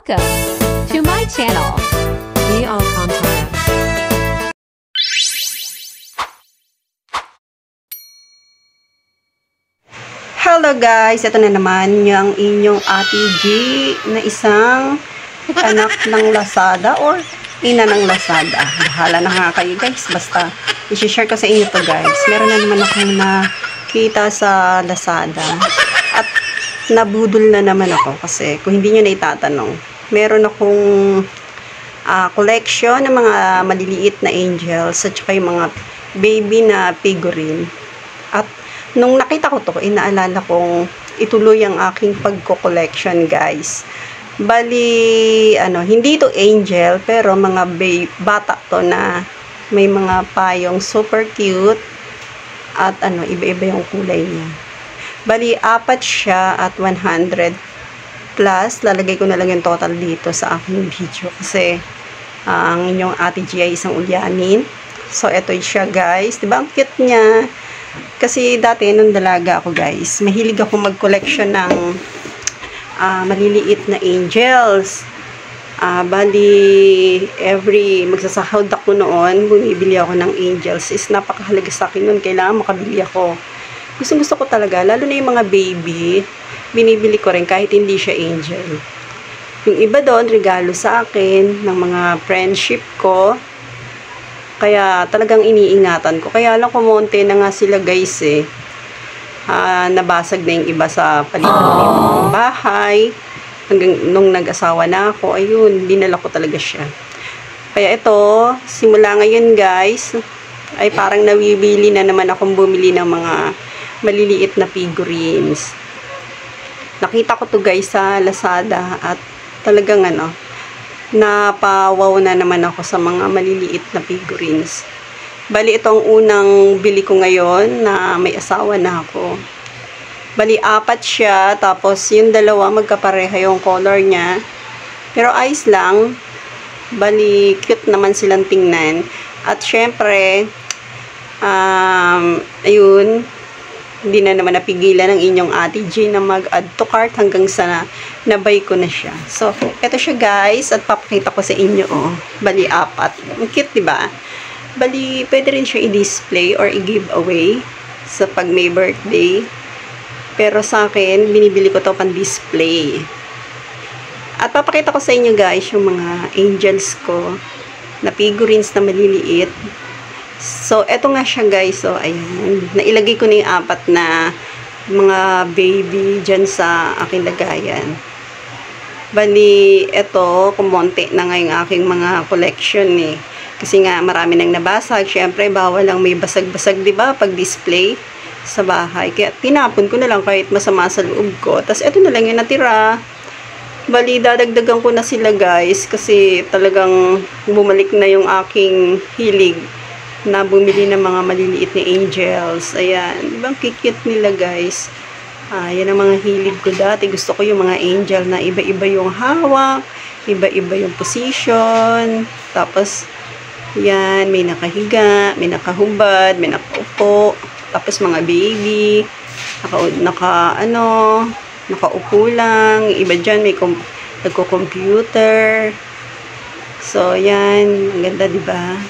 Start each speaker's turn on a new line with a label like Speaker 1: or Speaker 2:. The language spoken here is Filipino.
Speaker 1: Welcome to my channel.
Speaker 2: Be all content.
Speaker 3: Hello guys, ito na naman yung inyong Ate G na isang anak ng Lazada or ina ng Lazada. Bahala na nga kayo guys, basta i-share ko sa inyo to guys. Meron na naman akong nakita sa Lazada at nabudol na naman ako kasi kung hindi nyo na itatanong, meron akong collection ng mga maliliit na angels at saka yung mga baby na figurine. At nung nakita ko to, inaalala kong ituloy ang aking pagko-collection guys. Bali, hindi to angel, pero mga bata to na may mga payong super cute at iba-iba yung kulay niya. Bali, 4 siya at 100 plus. Lalagay ko na lang yung total dito sa aking video kasi ang inyong Ate G ay isang ulyanin. So, ito siya guys. Diba? Ang cute niya. Kasi dati, nung dalaga ako guys, mahilig ako mag-collection ng maliliit na angels. Bali, magsasahod ako noon, bumibili ako ng angels. Is napakahalaga sa akin nun. Kailangan makabili ako. Gusto ko talaga, lalo na yung mga baby, binibili ko rin kahit hindi siya angel. Yung iba doon, regalo sa akin, ng mga friendship ko. Kaya talagang iniingatan ko. Kaya lang kumonte na nga sila guys eh. Nabasag na yung iba sa palitan ng bahay. Hanggang nung nag-asawa na ako, ayun, dinala ko talaga siya. Kaya ito, simula ngayon guys, ay parang nawibili na naman akong bumili ng mga maliliit na figurines. Nakita ko to guys sa Lazada at talagang napawaw na naman ako sa mga maliliit na figurines. Bali, itong unang bili ko ngayon na may asawa na ako. Bali, 4 siya, tapos yung dalawa magkapareha yung color niya. Pero ayos lang. Bali, cute naman silang tingnan. At syempre, ayun, hindi na naman napigilan ng inyong Ate G na mag-add to cart hanggang sa nabay ko na siya. So, eto siya guys at papakita ko sa inyo Bali, 4. Ang cute, diba? Bali, pwede rin siya i-display or i-give away sa pag may birthday. Pero sa akin, binibili ko to pan-display. At papakita ko sa inyo guys yung mga angels ko na figurines na maliliit. So, eto nga siya guys. So, ayan. Nailagay ko na yung 4 na mga baby dyan sa aking lagayan. Bali, eto, kumonte na nga yung aking mga collection eh. Kasi nga, marami nang nabasag. Siyempre, bawal lang may basag-basag, diba? Pag display sa bahay. Kaya, tinapon ko na lang kahit masama sa loob ko. Tapos, eto na lang yung natira. Bali, dadagdagan ko na sila guys. Kasi, talagang bumalik na yung aking hilig na bumili ng mga maliliit na angels. Ayan. Ibang cute nila guys. Yan ang mga hilig ko dati. Gusto ko yung mga angel na iba-iba yung hawak, iba-iba yung position. Tapos, yan, may nakahiga, may nakahubad, may nakaupo. Tapos mga baby, nakaupo lang. Iba dyan, may nagko-computer. So, yan. Ang ganda, diba?